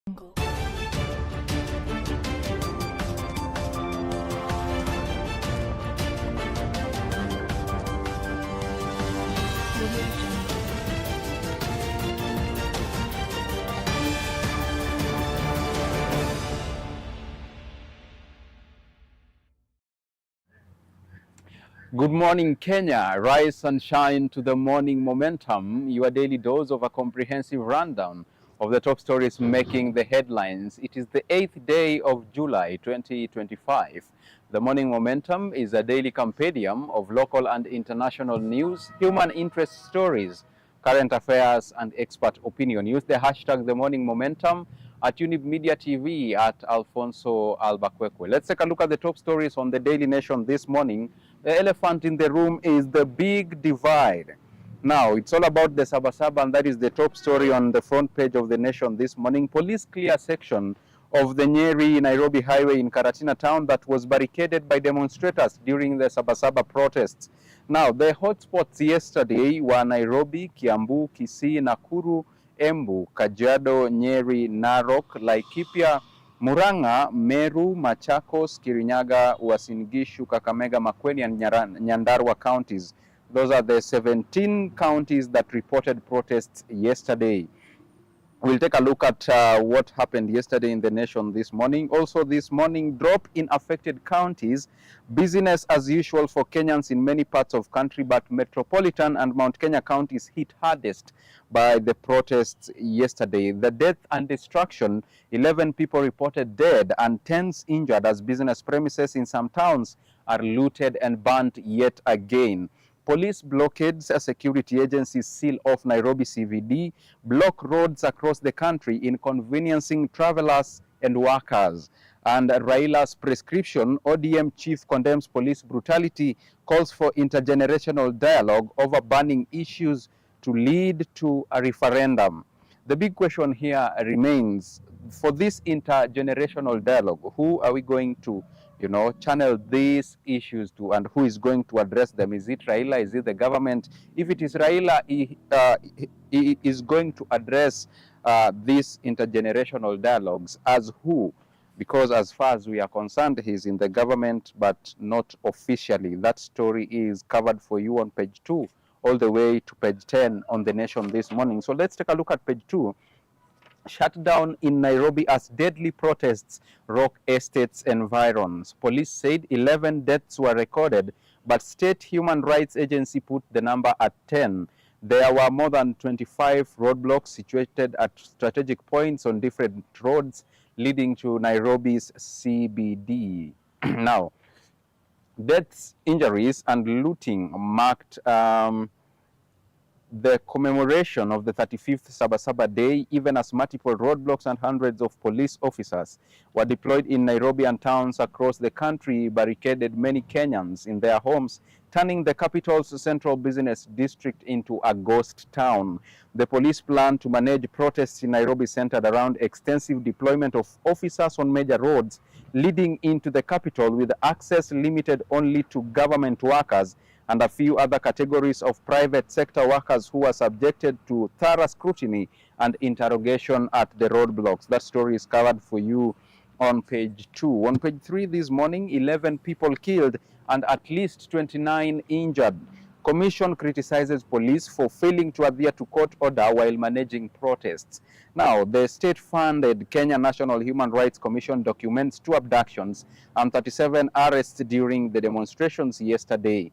Good morning, Kenya. Rise and shine to the morning momentum, your daily dose of a comprehensive rundown of the top stories making the headlines. It is the 8th day of July 2025. The morning momentum is a daily compendium of local and international news, human interest stories, current affairs, and expert opinion. Use the hashtag the morning momentum at Younib Media TV at Alphonce Albakwekwe. Let's take a look at the top stories on the Daily Nation this morning. The elephant in the room is the big divide. Now, it's all about the Sabasaba, and that is the top story on the front page of the Nation this morning. Police clear section of the Nyeri-Nairobi highway in Karatina town that was barricaded by demonstrators during the Sabasaba protests. Now, the hotspots yesterday were Nairobi, Kiambu, Kisii, Nakuru, Embu, Kajiado, Nyeri, Narok, Laikipia, Murang'a, Meru, Machakos, Kirinyaga, Uasin Gishu, Kakamega, Makueni, and Nyandarua counties. Those are the 17 counties that reported protests yesterday. We'll take a look at what happened yesterday in the Nation this morning. Also this morning, drop in affected counties. Business as usual for Kenyans in many parts of country, but Metropolitan and Mount Kenya counties hit hardest by the protests yesterday. The death and destruction, 11 people reported dead and tens injured as business premises in some towns are looted and burnt yet again. Police blockades, security agencies seal off Nairobi CBD, block roads across the country, inconveniencing travelers and workers. And Raila's prescription, ODM chief condemns police brutality, calls for intergenerational dialogue over burning issues to lead to a referendum. The big question here remains, for this intergenerational dialogue, who are we going to channel these issues to, and who is going to address them? Is it Raila? Is it the government? If it is Raila, he is going to address these intergenerational dialogues as who? Because as far as we are concerned, he's in the government, but not officially. That story is covered for you on page 2, all the way to page 10 on the Nation this morning. So let's take a look at page 2. Shutdown in Nairobi as deadly protests rock estates environs. Police said 11 deaths were recorded, but State Human Rights Agency put the number at 10. There were more than 25 roadblocks situated at strategic points on different roads leading to Nairobi's CBD. Now, deaths, injuries, and looting marked the commemoration of the 35th Sabasaba Day, even as multiple roadblocks and hundreds of police officers were deployed in Nairobi and towns across the country, barricaded many Kenyans in their homes, turning the capital's central business district into a ghost town. The police plan to manage protests in Nairobi centered around extensive deployment of officers on major roads leading into the capital, with access limited only to government workers and a few other categories of private sector workers who were subjected to thorough scrutiny and interrogation at the roadblocks. That story is covered for you on page 2. On page 3 this morning, 11 people killed and at least 29 injured. Commission criticizes police for failing to adhere to court order while managing protests. Now, the state-funded Kenya National Human Rights Commission documents 2 abductions and 37 arrests during the demonstrations yesterday.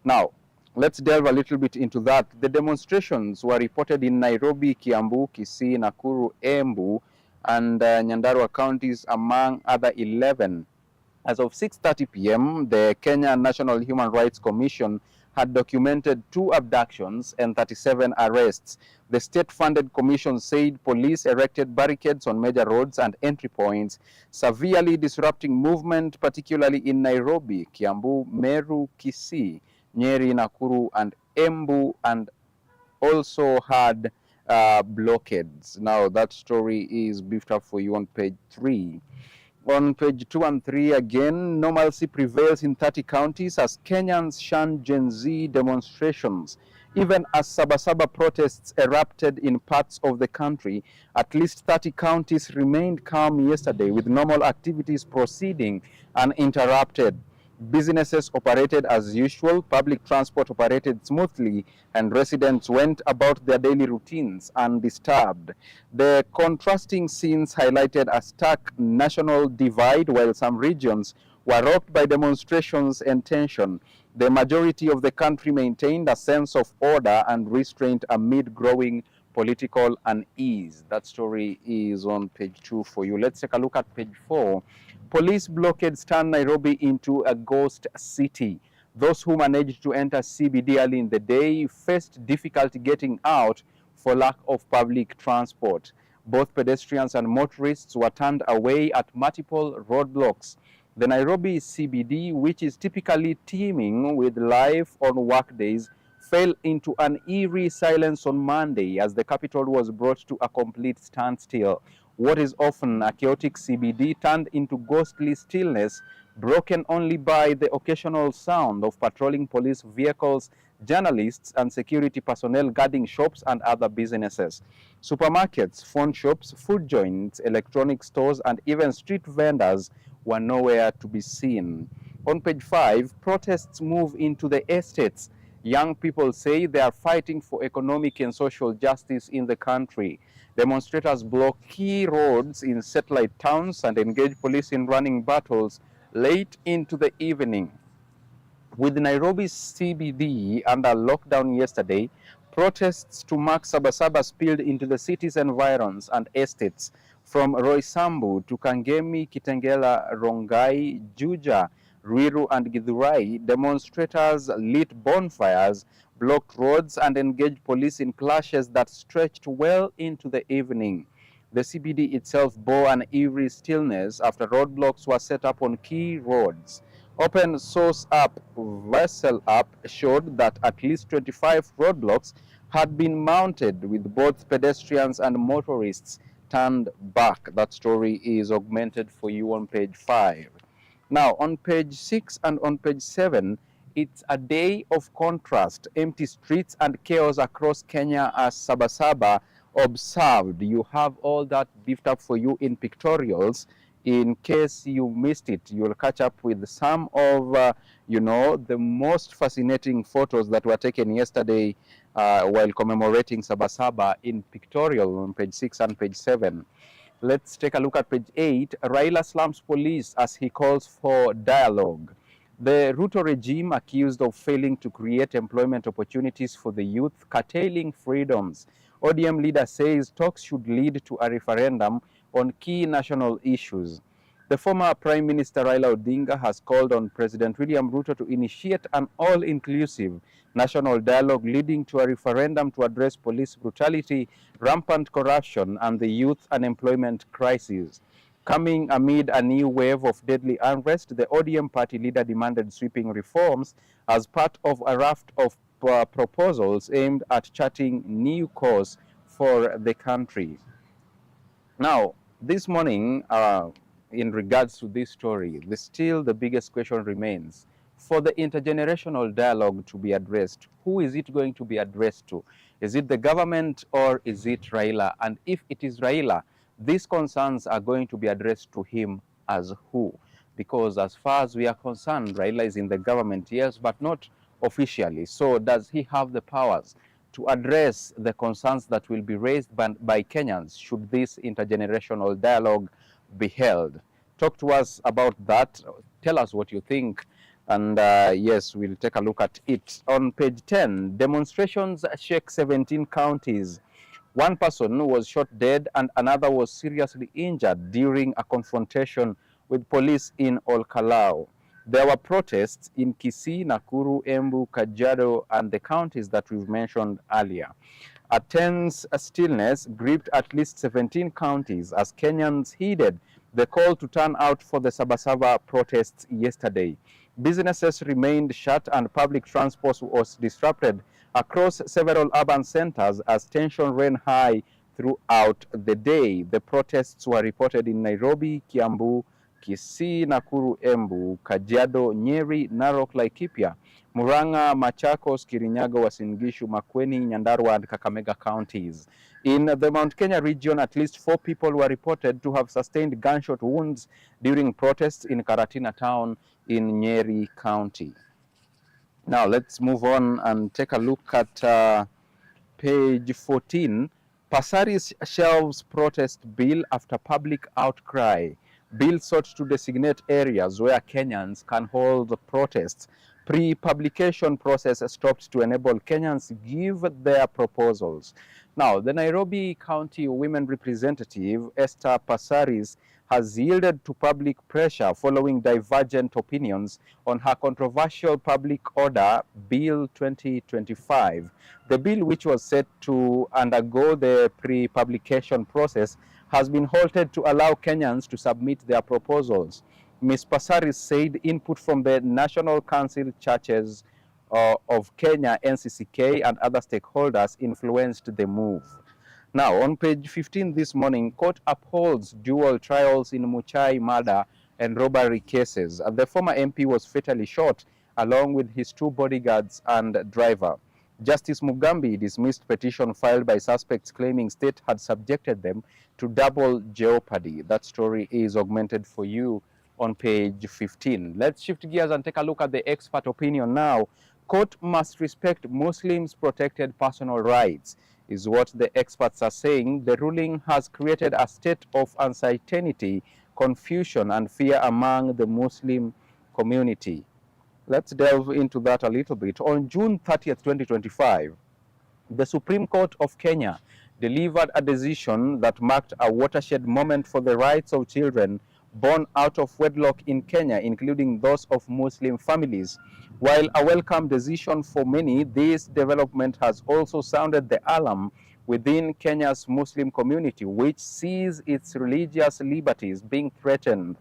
Now, let's delve a little bit into that. The demonstrations were reported in Nairobi, Kiambu, Kisii, Nakuru, Embu, and Nyandarua counties, among other 11. As of 6:30 p.m., the Kenya National Human Rights Commission had documented 2 abductions and 37 arrests. The state-funded commission said police erected barricades on major roads and entry points, severely disrupting movement, particularly in Nairobi, Kiambu, Meru, Kisii, Nyeri, Nakuru, and Embu, and also had blockades. Now, that story is beefed up for you on page 3. On page 2 and 3 again, normalcy prevails in 30 counties as Kenyans shun Gen Z demonstrations. Even as Sabasaba protests erupted in parts of the country, at least 30 counties remained calm yesterday, with normal activities proceeding uninterrupted. Businesses operated as usual, public transport operated smoothly, and residents went about their daily routines undisturbed. The contrasting scenes highlighted a stark national divide, while some regions were rocked by demonstrations and tension. The majority of the country maintained a sense of order and restraint amid growing political unease. That story is on page 2 for you. Let's take a look at page 4. Police blockades turned Nairobi into a ghost city. Those who managed to enter CBD early in the day faced difficulty getting out for lack of public transport. Both pedestrians and motorists were turned away at multiple roadblocks. The Nairobi CBD, which is typically teeming with life on workdays, fell into an eerie silence on Monday as the capital was brought to a complete standstill. What is often a chaotic CBD turned into ghostly stillness, broken only by the occasional sound of patrolling police vehicles, journalists, and security personnel guarding shops and other businesses. Supermarkets, phone shops, food joints, electronic stores, and even street vendors were nowhere to be seen. On page 5, protests move into the estates. Young people say they are fighting for economic and social justice in the country. Demonstrators block key roads in satellite towns and engage police in running battles late into the evening. With Nairobi's CBD under lockdown yesterday, protests to mark Sabasaba spilled into the city's environs and estates. From Roysambu to Kangemi, Kitengela, Rongai, Juja, Ruiru, and Githurai, demonstrators lit bonfires, blocked roads, and engaged police in clashes that stretched well into the evening. The CBD itself bore an eerie stillness after roadblocks were set up on key roads. Open source app Vessel app showed that at least 25 roadblocks had been mounted, with both pedestrians and motorists turned back. That story is augmented for you on page 5. Now, on page 6 and on page 7, it's a day of contrast, empty streets and chaos across Kenya as Sabasaba observed. You have all that beefed up for you in pictorials. In case you missed it, you'll catch up with some of, the most fascinating photos that were taken yesterday while commemorating Sabasaba in pictorial on page 6 and page 7. Let's take a look at page 8. Raila slams police as he calls for dialogue. The Ruto regime accused of failing to create employment opportunities for the youth, curtailing freedoms. ODM leader says talks should lead to a referendum on key national issues. The former Prime Minister Raila Odinga has called on President William Ruto to initiate an all-inclusive national dialogue leading to a referendum to address police brutality, rampant corruption, and the youth unemployment crisis. Coming amid a new wave of deadly unrest, the ODM party leader demanded sweeping reforms as part of a raft of proposals aimed at charting new course for the country. Now, this morning, in regards to this story, the biggest question remains. For the intergenerational dialogue to be addressed, who is it going to be addressed to? Is it the government or is it Raila? And if it is Raila, these concerns are going to be addressed to him as who? Because as far as we are concerned, Raila is in the government, yes, but not officially. So does he have the powers to address the concerns that will be raised by Kenyans should this intergenerational dialogue be held? Talk to us about that. Tell us what you think. And yes, we'll take a look at it. On page 10, demonstrations shake 17 counties. One person was shot dead and another was seriously injured during a confrontation with police in Olkalau. There were protests in Kisii, Nakuru, Embu, Kajiado, and the counties that we've mentioned earlier. A tense stillness gripped at least 17 counties as Kenyans heeded the call to turn out for the Sabasaba protests yesterday. Businesses remained shut and public transport was disrupted across several urban centers as tension ran high throughout the day. The protests were reported in Nairobi, Kiambu, Kisii, Nakuru, Embu, Kajiado, Nyeri, Narok, Laikipia, Murang'a, Machakos, Kirinyaga, Uasin Gishu, Makueni, Nyandarua, and Kakamega counties. In the Mount Kenya region, at least 4 people were reported to have sustained gunshot wounds during protests in Karatina town in Nyeri County. Now let's move on and take a look at page 14. Passaris shelves protest bill after public outcry. Bill sought to designate areas where Kenyans can hold protests. Pre-publication process stopped to enable Kenyans give their proposals. Now, the Nairobi County Women Representative, Esther Passaris, has yielded to public pressure following divergent opinions on her controversial public order, Bill 2025. The bill, which was set to undergo the pre-publication process, has been halted to allow Kenyans to submit their proposals. Ms. Passaris said input from the National Council Churches of Kenya, NCCK, and other stakeholders influenced the move. Now, on page 15 this morning, court upholds dual trials in Muchai murder and robbery cases. The former MP was fatally shot along with his 2 bodyguards and driver. Justice Mugambi dismissed petition filed by suspects claiming state had subjected them to double jeopardy. That story is augmented for you on page 15. Let's shift gears and take a look at the expert opinion now. Court must respect Muslims' protected personal rights, is what the experts are saying. The ruling has created a state of uncertainty, confusion, and fear among the Muslim community. Let's delve into that a little bit. On June 30th, 2025, the Supreme Court of Kenya delivered a decision that marked a watershed moment for the rights of children born out of wedlock in Kenya, including those of Muslim families. While a welcome decision for many, this development has also sounded the alarm within Kenya's Muslim community, which sees its religious liberties being threatened.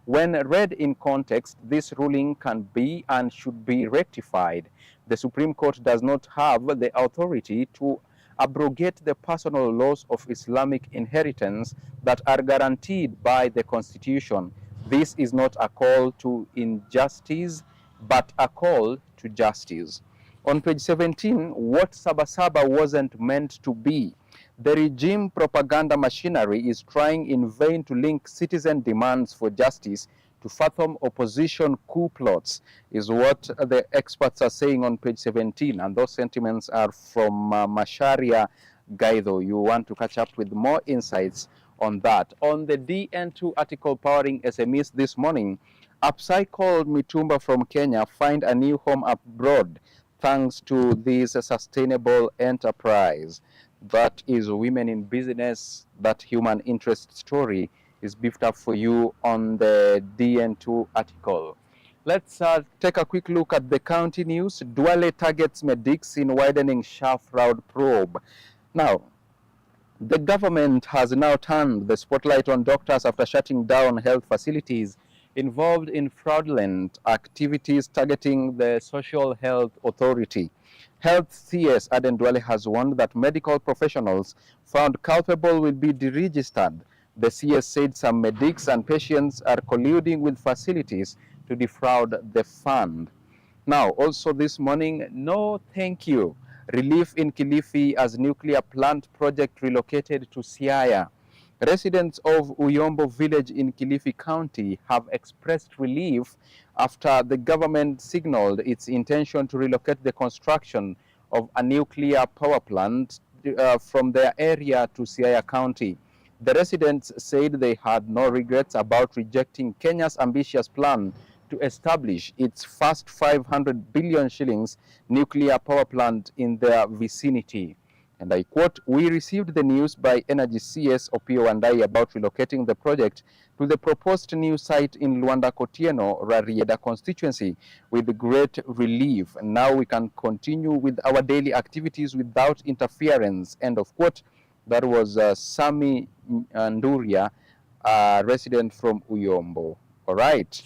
When read in context, this ruling can be and should be rectified. The Supreme Court does not have the authority to abrogate the personal laws of Islamic inheritance that are guaranteed by the Constitution. This is not a call to injustice, but a call to justice. On page 17, what Sabasaba wasn't meant to be. The regime propaganda machinery is trying in vain to link citizen demands for justice to fathom opposition coup plots, is what the experts are saying on page 17. And those sentiments are from Masharia Gaido. You want to catch up with more insights on that. On the DN2 article powering SMEs this morning, upcycled Mitumba from Kenya find a new home abroad thanks to this sustainable enterprise. That is Women in Business. That human interest story is beefed up for you on the DN2 article. Let's take a quick look at the county news. Duale targets medics in widening shaft road probe. Now, the government has now turned the spotlight on doctors after shutting down health facilities involved in fraudulent activities targeting the Social Health Authority. Health CS Aden Duale has warned that medical professionals found culpable will be deregistered. The CS said some medics and patients are colluding with facilities to defraud the fund. Now, also this morning, no thank you. Relief in Kilifi as nuclear plant project relocated to Siaya. Residents of Uyombo village in Kilifi County have expressed relief after the government signaled its intention to relocate the construction of a nuclear power plant from their area to Siaya County. The residents said they had no regrets about rejecting Kenya's ambitious plan to establish its first 500 billion shillings nuclear power plant in their vicinity. And I quote, "We received the news by Energy CS Opio Wandai about relocating the project to the proposed new site in Luanda Kotieno, Rarieda constituency with great relief. Now we can continue with our daily activities without interference." End of quote. That was Sami Nduria, a resident from Uyombo. All right,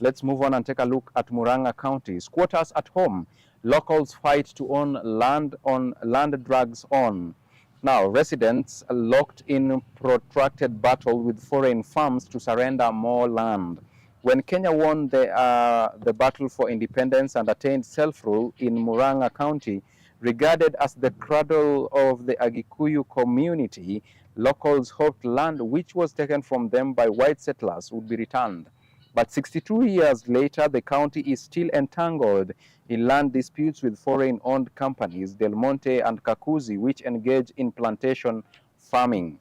let's move on and take a look at Murang'a County. Squatters at home. Locals fight to own land drags on. Now, residents are locked in protracted battle with foreign farms to surrender more land. When Kenya won the battle for independence and attained self-rule in Murang'a County, regarded as the cradle of the Agikuyu community, locals hoped land which was taken from them by white settlers would be returned. But 62 years later, the county is still entangled in land disputes with foreign-owned companies, Del Monte and Kakuzi, which engage in plantation farming.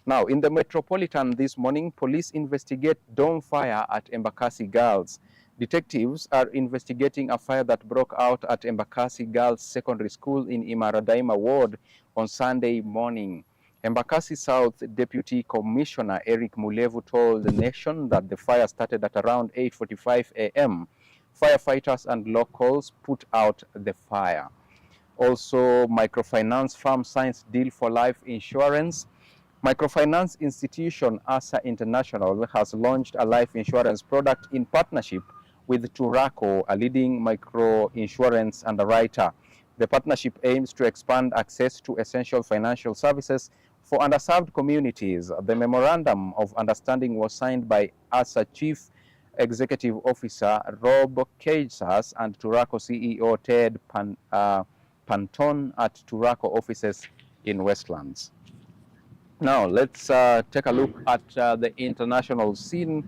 Now, in the Metropolitan this morning, police investigate dome fire at Embakasi Girls. Detectives are investigating a fire that broke out at Embakasi Girls Secondary School in Imaradaima Ward on Sunday morning. Embakasi South Deputy Commissioner Eric Mulevu told the nation that the fire started at around 8:45 a.m. Firefighters and locals put out the fire. Also, microfinance firm signs deal for life insurance. Microfinance institution ASA International has launched a life insurance product in partnership with Turaco, a leading micro-insurance underwriter. The partnership aims to expand access to essential financial services for underserved communities. The memorandum of understanding was signed by ASA Chief Executive Officer Rob Cagesas and Turaco CEO Ted Panton at Turaco offices in Westlands. Now, let's take a look at the international scene.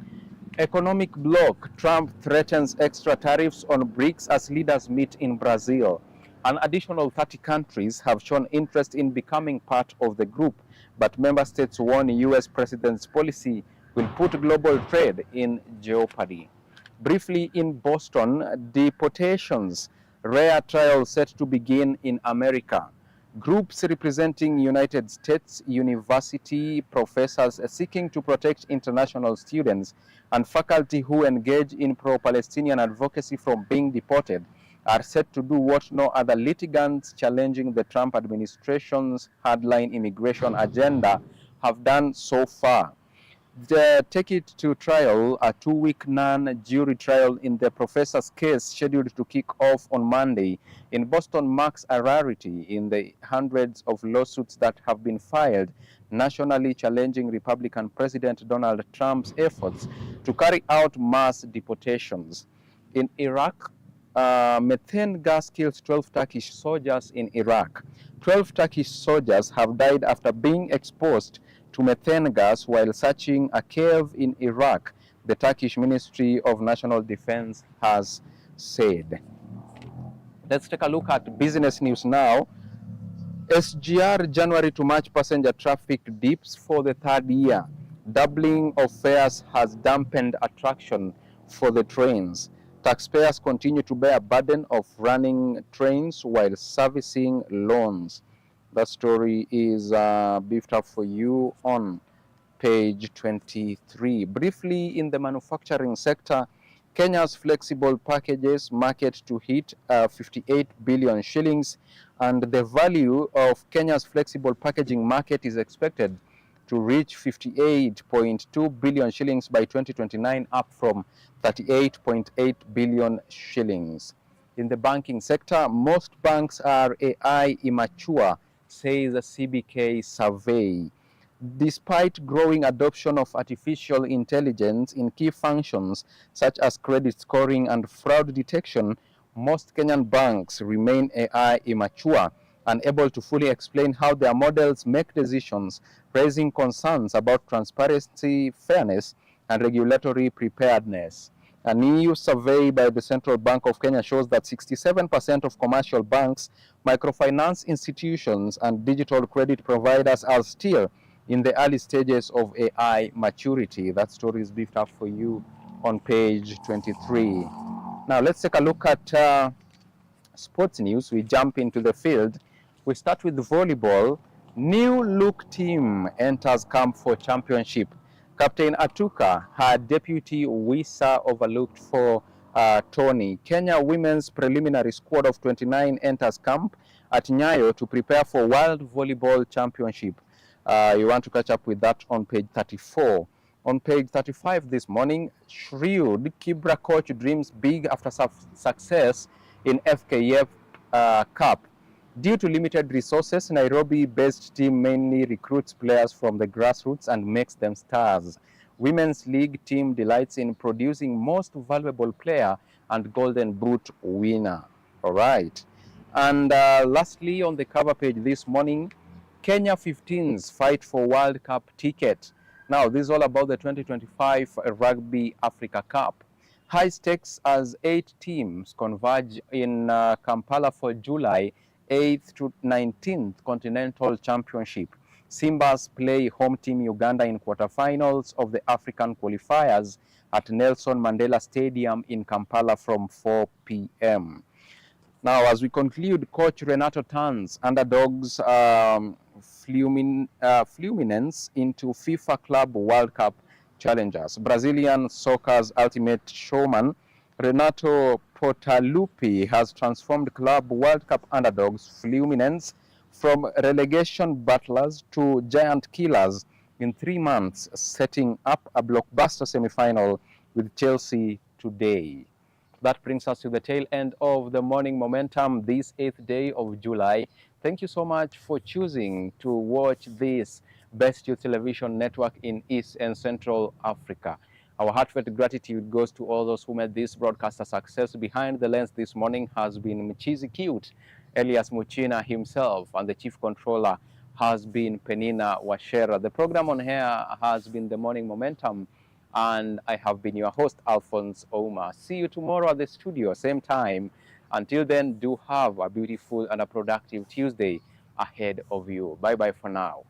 Economic bloc. Trump threatens extra tariffs on BRICS as leaders meet in Brazil. An additional 30 countries have shown interest in becoming part of the group, but member states warn U.S. president's policy will put global trade in jeopardy. Briefly, in Boston, deportations. Rare trial set to begin in America. Groups representing United States university professors seeking to protect international students and faculty who engage in pro-Palestinian advocacy from being deported are set to do what no other litigants challenging the Trump administration's hardline immigration agenda have done so far. They take it to trial, a 2-week non-jury trial in the professor's case scheduled to kick off on Monday in Boston marks a rarity in the hundreds of lawsuits that have been filed nationally challenging Republican President Donald Trump's efforts to carry out mass deportations. In Iraq, methane gas kills 12 Turkish soldiers in Iraq. 12 Turkish soldiers have died after being exposed to methane gas while searching a cave in Iraq, the Turkish Ministry of National Defense has said. Let's take a look at business news now. SGR January to March passenger traffic dips for the third year. Doubling of fares has dampened attraction for the trains. Taxpayers continue to bear a burden of running trains while servicing loans. That story is beefed up for you on page 23. Briefly, in the manufacturing sector, Kenya's flexible packages market to hit 58 billion shillings, and the value of Kenya's flexible packaging market is expected to reach 58.2 billion shillings by 2029, up from 38.8 billion shillings. In the banking sector, most banks are AI immature, says a CBK survey. Despite growing adoption of artificial intelligence in key functions such as credit scoring and fraud detection, most Kenyan banks remain AI immature, unable to fully explain how their models make decisions, raising concerns about transparency, fairness, and regulatory preparedness. A new survey by the Central Bank of Kenya shows that 67% of commercial banks, microfinance institutions, and digital credit providers are still in the early stages of AI maturity. That story is beefed up for you on page 23. Now let's take a look at sports news. We jump into the field. We start with volleyball. New look team enters camp for championship. Captain Atuka, her deputy Wisa overlooked for Tony. Kenya women's preliminary squad of 29 enters camp at Nyayo to prepare for World Volleyball Championship. You want to catch up with that on page 34. On page 35 this morning, Shrewd Kibra coach dreams big after success in FKF Cup. Due to limited resources, Nairobi-based team mainly recruits players from the grassroots and makes them stars. Women's League team delights in producing most valuable player and Golden Boot winner. All right. And lastly, on the cover page this morning, Kenya 15s fight for World Cup ticket. Now, this is all about the 2025 Rugby Africa Cup. High stakes as 8 teams converge in Kampala for July 8th to 19th Continental Championship. Simbas play home team Uganda in quarterfinals of the African qualifiers at Nelson Mandela Stadium in Kampala from 4 p.m. Now, as we conclude, Coach Renato turns underdogs Fluminense into FIFA Club World Cup challengers. Brazilian soccer's ultimate showman, Renato Portaluppi, has transformed Club World Cup underdogs Fluminense from relegation battlers to giant killers in 3 months, setting up a blockbuster semi-final with Chelsea today. That brings us to the tail end of the morning momentum this 8th day of July. Thank you so much for choosing to watch this Best Youth Television network in East and Central Africa. Our heartfelt gratitude goes to all those who made this broadcast a success. Behind the lens this morning has been Mchizi Cute, Elias Muchina himself, and the Chief Controller has been Penina Washera. The program on here has been the Morning Momentum, and I have been your host, Alphonce Ouma. See you tomorrow at the studio, same time. Until then, do have a beautiful and a productive Tuesday ahead of you. Bye-bye for now.